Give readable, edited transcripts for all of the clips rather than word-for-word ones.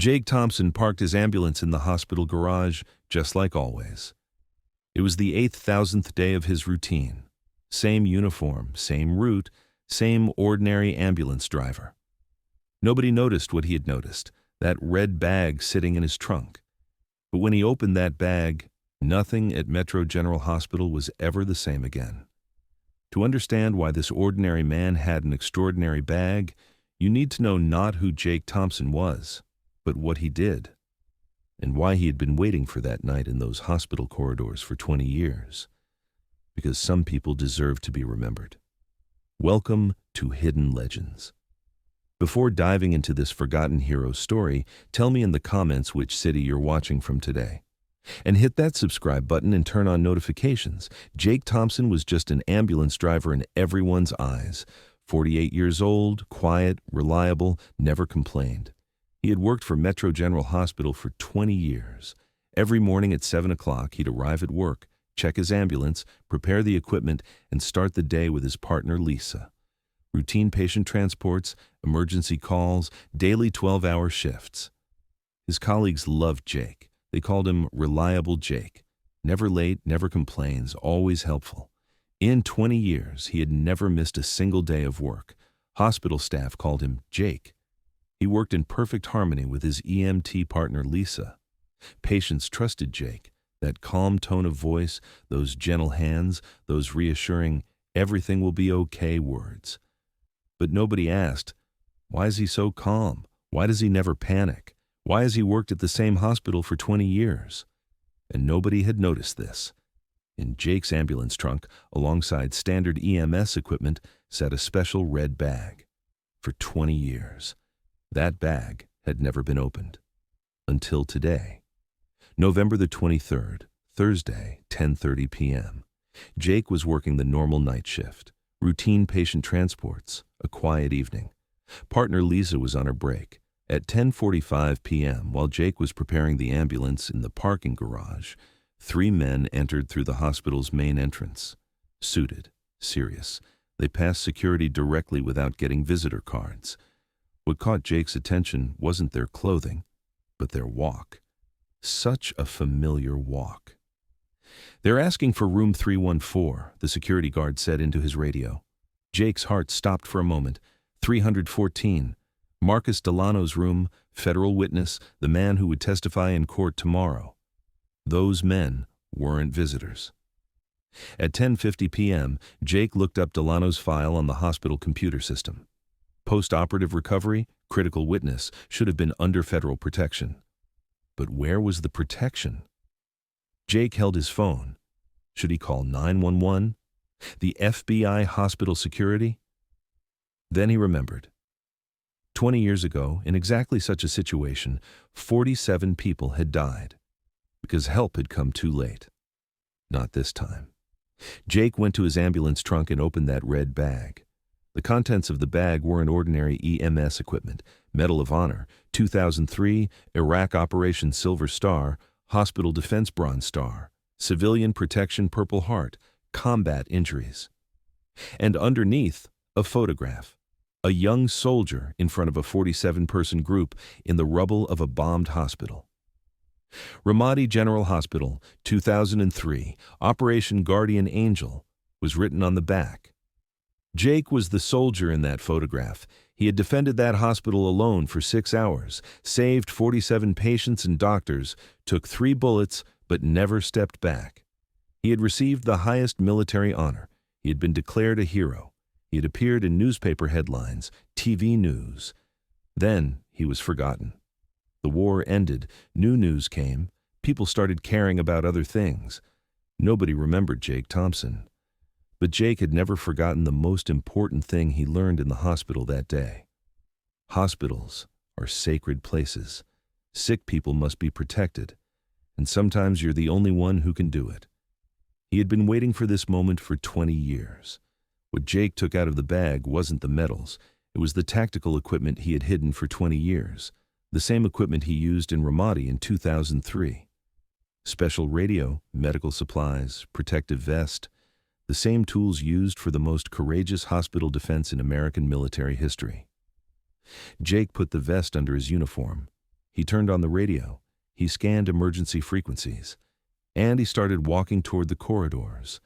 Jake Thompson parked his ambulance in the hospital garage, just like always. It was the 8,000th day of his routine. Same uniform, same route, same ordinary ambulance driver. Nobody noticed what he had noticed, that red bag sitting in his trunk. But when he opened that bag, nothing at Metro General Hospital was ever the same again. To understand why this ordinary man had an extraordinary bag, you need to know not who Jake Thompson was, but what he did, and why he had been waiting for that night in those hospital corridors for 20 years. Because some people deserve to be remembered. Welcome to Hidden Legends. Before diving into this forgotten hero story, tell me in the comments which city you're watching from today. And hit that subscribe button and turn on notifications. Jake Thompson was just an ambulance driver in everyone's eyes. 48 years old, quiet, reliable, never complained. He had worked for Metro General Hospital for 20 years. Every morning at 7 o'clock, he'd arrive at work, check his ambulance, prepare the equipment, and start the day with his partner, Lisa. Routine patient transports, emergency calls, daily 12-hour shifts. His colleagues loved Jake. They called him Reliable Jake. Never late, never complains, always helpful. In 20 years, he had never missed a single day of work. Hospital staff called him Jake. He worked in perfect harmony with his EMT partner, Lisa. Patients trusted Jake. That calm tone of voice, those gentle hands, those reassuring, everything will be okay words. But nobody asked, why is he so calm? Why does he never panic? Why has he worked at the same hospital for 20 years? And nobody had noticed this. In Jake's ambulance trunk, alongside standard EMS equipment, sat a special red bag. For 20 years. That bag had never been opened. Until today. November the 23rd, Thursday, 10:30 p.m. Jake was working the normal night shift. Routine patient transports, a quiet evening. Partner Lisa was on her break. At 10:45 p.m., while Jake was preparing the ambulance in the parking garage, 3 men entered through the hospital's main entrance. Suited, serious. They passed security directly without getting visitor cards. What caught Jake's attention wasn't their clothing, but their walk. Such a familiar walk. They're asking for room 314, the security guard said into his radio. Jake's heart stopped for a moment. 314. Marcus Delano's room, federal witness, the man who would testify in court tomorrow. Those men weren't visitors. At 10:50 p.m., Jake looked up Delano's file on the hospital computer system. Post-operative recovery, critical witness, should have been under federal protection. But where was the protection? Jake held his phone. Should he call 911? The FBI hospital security? Then he remembered. 20 years ago, in exactly such a situation, 47 people had died because help had come too late. Not this time. Jake went to his ambulance trunk and opened that red bag. The contents of the bag weren't ordinary EMS equipment. Medal of Honor, 2003, Iraq Operation Silver Star, Hospital Defense Bronze Star, Civilian Protection Purple Heart, combat injuries. And underneath, a photograph. A young soldier in front of a 47-person group in the rubble of a bombed hospital. Ramadi General Hospital, 2003, Operation Guardian Angel, was written on the back. Jake was the soldier in that photograph. He had defended that hospital alone for 6 hours, saved 47 patients and doctors, took 3 bullets, but never stepped back. He had received the highest military honor. He had been declared a hero. He had appeared in newspaper headlines, TV news. Then he was forgotten. The war ended, new news came, people started caring about other things. Nobody remembered Jake Thompson. But Jake had never forgotten the most important thing he learned in the hospital that day. Hospitals are sacred places. Sick people must be protected, and sometimes you're the only one who can do it. He had been waiting for this moment for 20 years. What Jake took out of the bag wasn't the medals. It was the tactical equipment he had hidden for 20 years, the same equipment he used in Ramadi in 2003. Special radio, medical supplies, protective vest, the same tools used for the most courageous hospital defense in American military history. Jake put the vest under his uniform. He turned on the radio. He scanned emergency frequencies. And he started walking toward the corridors.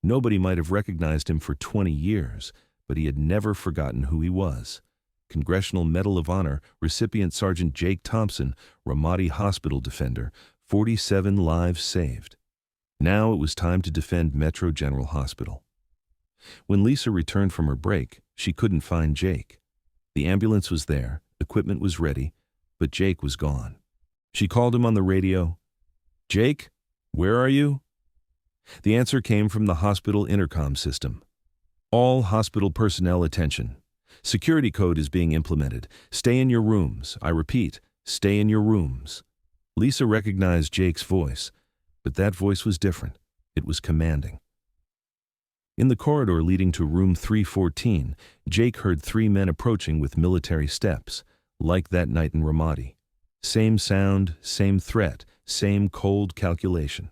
Nobody might have recognized him for 20 years, but he had never forgotten who he was. Congressional Medal of Honor recipient Sergeant Jake Thompson, Ramadi hospital defender, 47 lives saved. Now it was time to defend Metro General Hospital. When Lisa returned from her break, she couldn't find Jake. The ambulance was there, equipment was ready, but Jake was gone. She called him on the radio. "Jake, where are you?" The answer came from the hospital intercom system. "All hospital personnel attention. Security code is being implemented. Stay in your rooms. I repeat, stay in your rooms." Lisa recognized Jake's voice, but that voice was different. It was commanding. In the corridor leading to room 314, Jake heard 3 men approaching with military steps, like that night in Ramadi. Same sound, same threat, same cold calculation.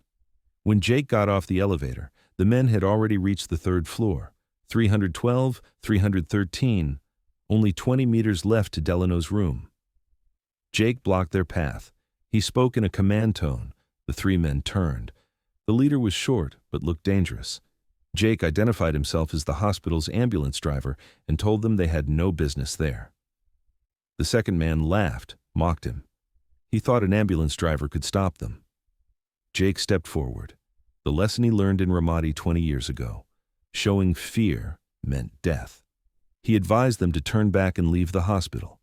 When Jake got off the elevator, the men had already reached the 3rd floor. 312, 313, only 20 meters left to Delano's room. Jake blocked their path. He spoke in a command tone. The 3 men turned. The leader was short, but looked dangerous. Jake identified himself as the hospital's ambulance driver and told them they had no business there. The second man laughed, mocked him. He thought an ambulance driver could stop them. Jake stepped forward. The lesson he learned in Ramadi 20 years ago. Showing fear meant death. He advised them to turn back and leave the hospital.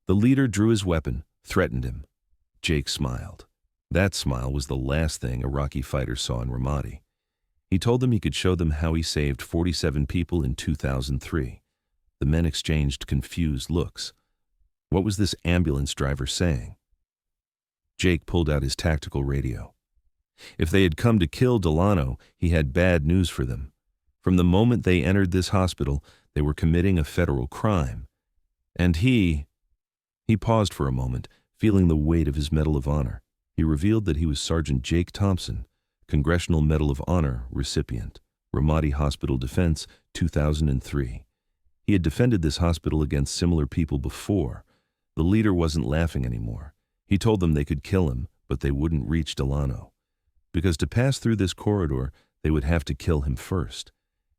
The leader drew his weapon, threatened him. Jake smiled. That smile was the last thing Iraqi fighters saw in Ramadi. He told them he could show them how he saved 47 people in 2003. The men exchanged confused looks. What was this ambulance driver saying? Jake pulled out his tactical radio. If they had come to kill Delano, he had bad news for them. From the moment they entered this hospital, they were committing a federal crime. And he paused for a moment, feeling the weight of his Medal of Honor. He revealed that he was Sergeant Jake Thompson, Congressional Medal of Honor recipient, Ramadi Hospital Defense, 2003. He had defended this hospital against similar people before. The leader wasn't laughing anymore. He told them they could kill him, but they wouldn't reach Delano. Because to pass through this corridor, they would have to kill him first.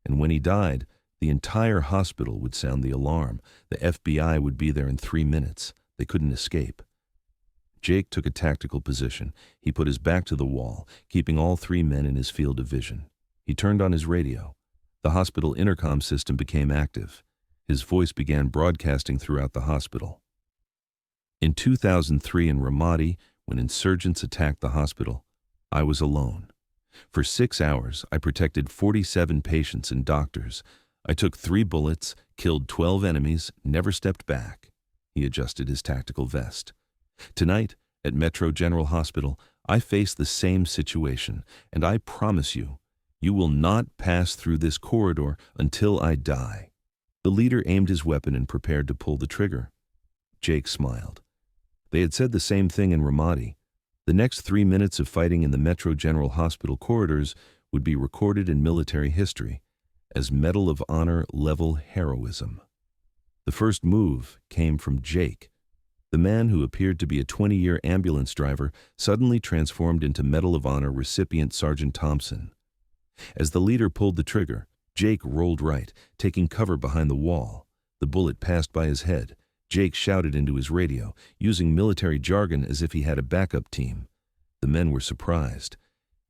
And when he died, the entire hospital would sound the alarm. The FBI would be there in 3 minutes. They couldn't escape. Jake took a tactical position. He put his back to the wall, keeping all 3 men in his field of vision. He turned on his radio. The hospital intercom system became active. His voice began broadcasting throughout the hospital. In 2003 in Ramadi, when insurgents attacked the hospital, I was alone. For 6 hours, I protected 47 patients and doctors. I took 3 bullets, killed 12 enemies, never stepped back. He adjusted his tactical vest. Tonight, at Metro General Hospital, I face the same situation, and I promise you, you will not pass through this corridor until I die. The leader aimed his weapon and prepared to pull the trigger. Jake smiled. They had said the same thing in Ramadi. The next 3 minutes of fighting in the Metro General Hospital corridors would be recorded in military history as Medal of Honor level heroism. The first move came from Jake. The man who appeared to be a 20-year ambulance driver suddenly transformed into Medal of Honor recipient Sergeant Thompson. As the leader pulled the trigger, Jake rolled right, taking cover behind the wall. The bullet passed by his head. Jake shouted into his radio, using military jargon as if he had a backup team. The men were surprised.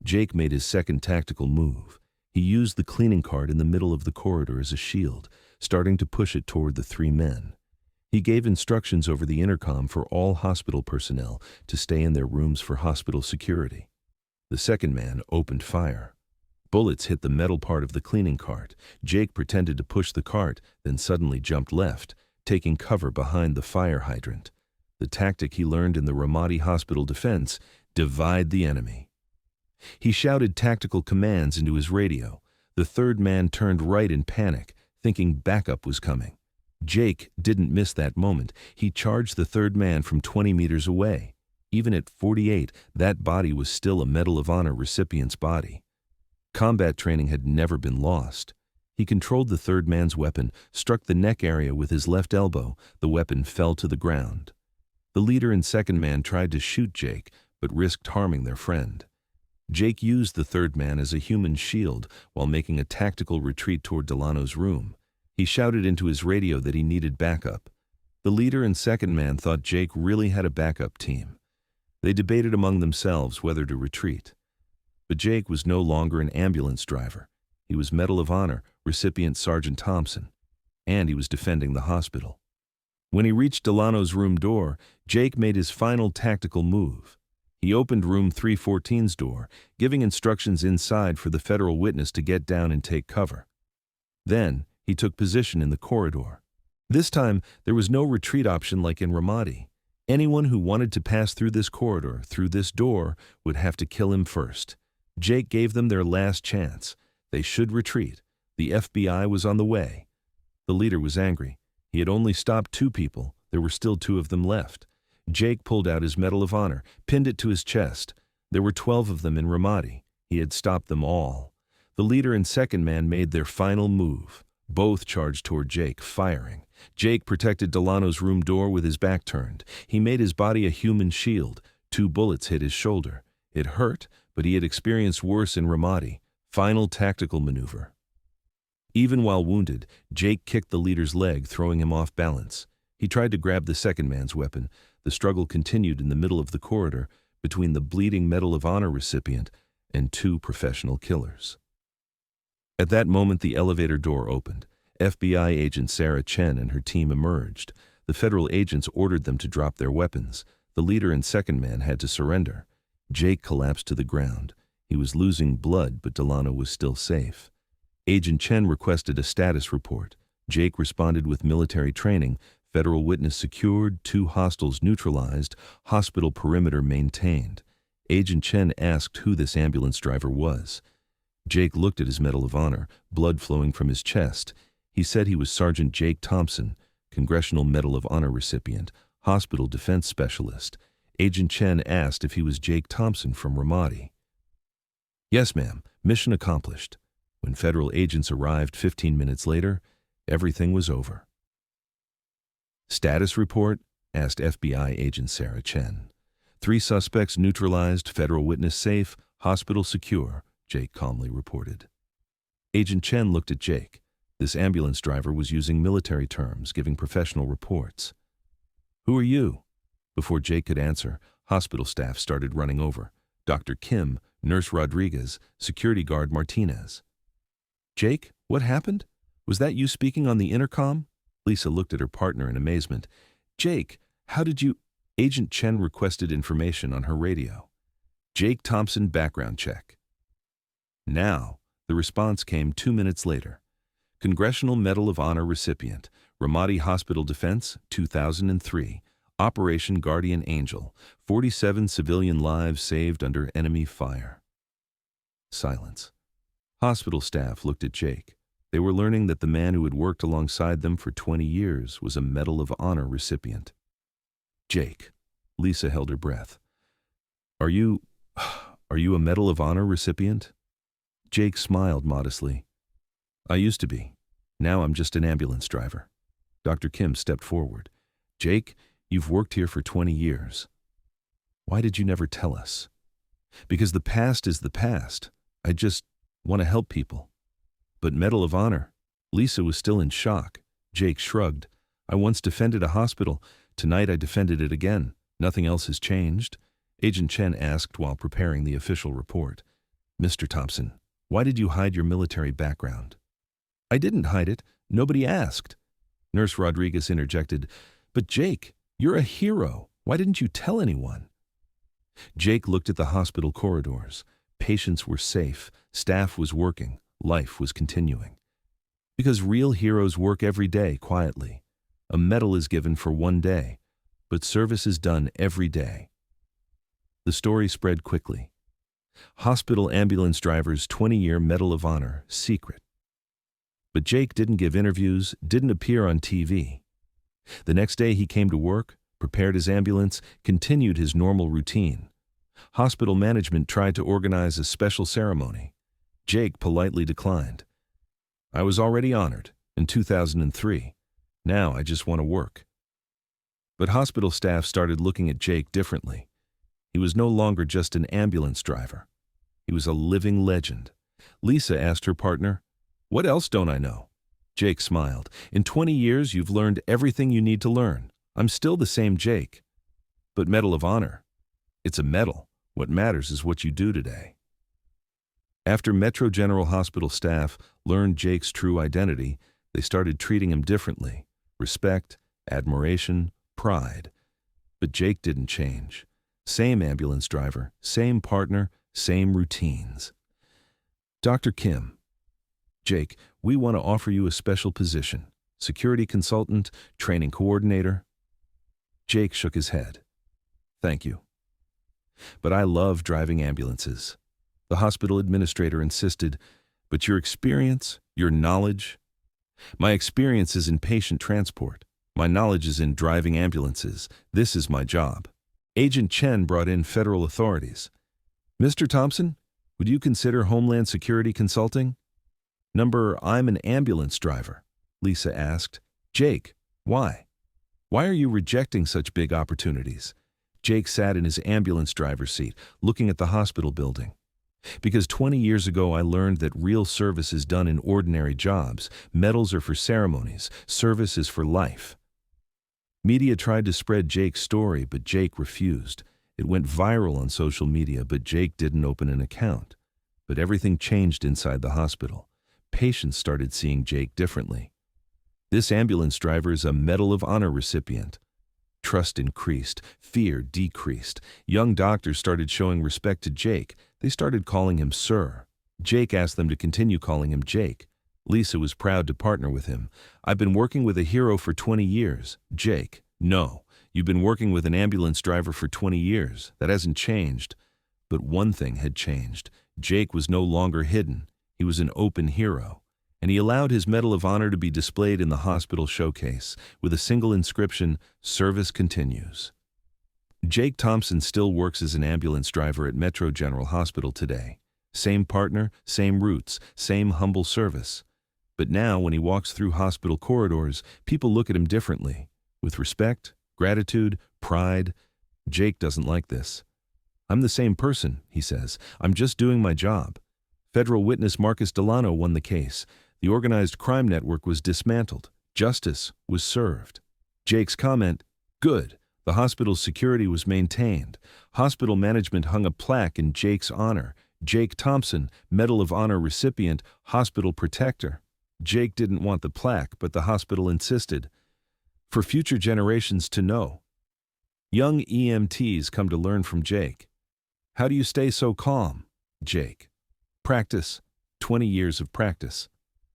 Jake made his second tactical move. He used the cleaning cart in the middle of the corridor as a shield, starting to push it toward the 3 men. He gave instructions over the intercom for all hospital personnel to stay in their rooms for hospital security. The second man opened fire. Bullets hit the metal part of the cleaning cart. Jake pretended to push the cart, then suddenly jumped left, taking cover behind the fire hydrant. The tactic he learned in the Ramadi Hospital defense: divide the enemy. He shouted tactical commands into his radio. The third man turned right in panic, thinking backup was coming. Jake didn't miss that moment. He charged the third man from 20 meters away. Even at 48, that body was still a Medal of Honor recipient's body. Combat training had never been lost. He controlled the third man's weapon, struck the neck area with his left elbow. The weapon fell to the ground. The leader and second man tried to shoot Jake, but risked harming their friend. Jake used the third man as a human shield while making a tactical retreat toward Delano's room. He shouted into his radio that he needed backup. The leader and second man thought Jake really had a backup team. They debated among themselves whether to retreat. But Jake was no longer an ambulance driver. He was Medal of Honor recipient Sergeant Thompson, and he was defending the hospital. When he reached Delano's room door, Jake made his final tactical move. He opened room 314's door, giving instructions inside for the federal witness to get down and take cover. Then, he took position in the corridor. This time, there was no retreat option like in Ramadi. Anyone who wanted to pass through this corridor, through this door, would have to kill him first. Jake gave them their last chance. They should retreat. The FBI was on the way. The leader was angry. He had only stopped 2 people. There were still 2 of them left. Jake pulled out his Medal of Honor, pinned it to his chest. There were 12 of them in Ramadi. He had stopped them all. The leader and second man made their final move. Both charged toward Jake, firing. Jake protected Delano's room door with his back turned. He made his body a human shield. 2 bullets hit his shoulder. It hurt, but he had experienced worse in Ramadi. Final tactical maneuver. Even while wounded, Jake kicked the leader's leg, throwing him off balance. He tried to grab the second man's weapon. The struggle continued in the middle of the corridor between the bleeding Medal of Honor recipient and 2 professional killers. At that moment, the elevator door opened. FBI agent Sarah Chen and her team emerged. The federal agents ordered them to drop their weapons. The leader and second man had to surrender. Jake collapsed to the ground. He was losing blood, but Delano was still safe. Agent Chen requested a status report. Jake responded with military training, federal witness secured, 2 hostiles neutralized, hospital perimeter maintained. Agent Chen asked who this ambulance driver was. Jake looked at his Medal of Honor, blood flowing from his chest. He said he was Sergeant Jake Thompson, Congressional Medal of Honor recipient, hospital defense specialist. Agent Chen asked if he was Jake Thompson from Ramadi. Yes, ma'am. Mission accomplished. When federal agents arrived 15 minutes later, everything was over. Status report? Asked FBI agent Sarah Chen. 3 suspects neutralized, federal witness safe, hospital secure, Jake calmly reported. Agent Chen looked at Jake. This ambulance driver was using military terms, giving professional reports. Who are you? Before Jake could answer, hospital staff started running over. Dr. Kim, Nurse Rodriguez, security guard Martinez. Jake, what happened? Was that you speaking on the intercom? Lisa looked at her partner in amazement. Jake, how did you... Agent Chen requested information on her radio. Jake Thompson background check. Now, the response came 2 minutes later. Congressional Medal of Honor recipient, Ramadi Hospital Defense, 2003. Operation Guardian Angel, 47 civilian lives saved under enemy fire. Silence. Hospital staff looked at Jake. They were learning that the man who had worked alongside them for 20 years was a Medal of Honor recipient. Jake. Lisa held her breath. Are you a Medal of Honor recipient? Jake smiled modestly. I used to be. Now I'm just an ambulance driver. Dr. Kim stepped forward. Jake, you've worked here for 20 years. Why did you never tell us? Because the past is the past. I just want to help people. But Medal of Honor. Lisa was still in shock. Jake shrugged. I once defended a hospital. Tonight I defended it again. Nothing else has changed. Agent Chen asked while preparing the official report. Mr. Thompson, why did you hide your military background? I didn't hide it. Nobody asked. Nurse Rodriguez interjected. But Jake, you're a hero. Why didn't you tell anyone? Jake looked at the hospital corridors. Patients were safe. Staff was working. Life was continuing. Because real heroes work every day quietly. A medal is given for one day, but service is done every day. The story spread quickly. Hospital ambulance driver's 20-year Medal of Honor, secret. But Jake didn't give interviews, didn't appear on TV. The next day he came to work, prepared his ambulance, continued his normal routine. Hospital management tried to organize a special ceremony. Jake politely declined. I was already honored in 2003. Now I just want to work. But hospital staff started looking at Jake differently. He was no longer just an ambulance driver. He was a living legend. Lisa asked her partner, "What else don't I know?" Jake smiled. "In 20 years, you've learned everything you need to learn. I'm still the same Jake." "But Medal of Honor? It's a medal. What matters is what you do today." After Metro General Hospital staff learned Jake's true identity, they started treating him differently. Respect, admiration, pride. But Jake didn't change. Same ambulance driver, same partner, same routines. "Dr. Kim, Jake, we want to offer you a special position. Security consultant, training coordinator." Jake shook his head. "Thank you. But I love driving ambulances." The hospital administrator insisted, "But your experience, your knowledge?" "My experience is in patient transport. My knowledge is in driving ambulances. This is my job." Agent Chen brought in federal authorities. "Mr. Thompson, would you consider Homeland Security consulting?" "I'm an ambulance driver," Lisa asked. "Jake, why? Why are you rejecting such big opportunities?" Jake sat in his ambulance driver's seat, looking at the hospital building. "Because 20 years ago I learned that real service is done in ordinary jobs. Medals are for ceremonies. Service is for life." Media tried to spread Jake's story, but Jake refused. It went viral on social media, but Jake didn't open an account. But everything changed inside the hospital. Patients started seeing Jake differently. "This ambulance driver is a Medal of Honor recipient." Trust increased, fear decreased. Young doctors started showing respect to Jake. They started calling him Sir. Jake asked them to continue calling him Jake. Lisa was proud to partner with him. "I've been working with a hero for 20 years. Jake, no. You've been working with an ambulance driver for 20 years. That hasn't changed." But one thing had changed. Jake was no longer hidden. He was an open hero. And he allowed his Medal of Honor to be displayed in the hospital showcase with a single inscription, "Service continues." Jake Thompson still works as an ambulance driver at Metro General Hospital today. Same partner, same roots, same humble service. But now, when he walks through hospital corridors, people look at him differently, with respect, gratitude, pride. Jake doesn't like this. "I'm the same person," he says. "I'm just doing my job." Federal witness Marcus Delano won the case. The organized crime network was dismantled. Justice was served. Jake's comment, "Good. The hospital's security was maintained. Hospital management hung a plaque in Jake's honor. Jake Thompson, Medal of Honor recipient, hospital protector." Jake didn't want the plaque, but the hospital insisted. For future generations to know. Young EMTs come to learn from Jake. "How do you stay so calm?" Jake. "Practice. 20 years of practice."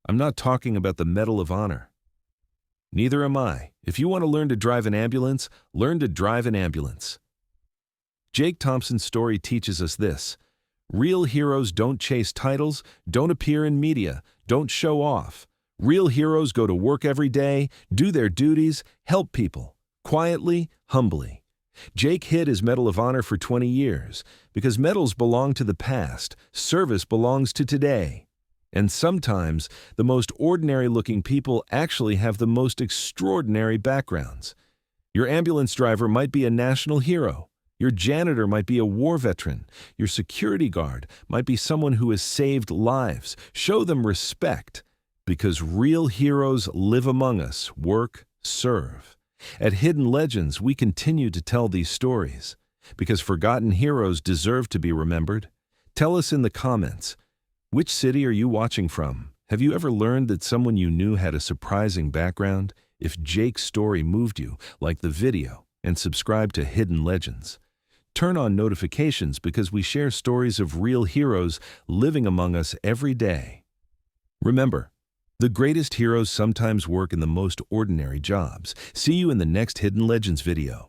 "I'm not talking about the Medal of Honor." "Neither am I. If you want to learn to drive an ambulance, learn to drive an ambulance." Jake Thompson's story teaches us this. Real heroes don't chase titles, don't appear in media, don't show off. Real heroes go to work every day, do their duties, help people, quietly, humbly. Jake hid his Medal of Honor for 20 years, because medals belong to the past, service belongs to today. And sometimes, the most ordinary-looking people actually have the most extraordinary backgrounds. Your ambulance driver might be a national hero. Your janitor might be a war veteran. Your security guard might be someone who has saved lives. Show them respect, because real heroes live among us, work, serve. At Hidden Legends, we continue to tell these stories, because forgotten heroes deserve to be remembered. Tell us in the comments, which city are you watching from? Have you ever learned that someone you knew had a surprising background? If Jake's story moved you, like the video and subscribe to Hidden Legends. Turn on notifications because we share stories of real heroes living among us every day. Remember, the greatest heroes sometimes work in the most ordinary jobs. See you in the next Hidden Legends video.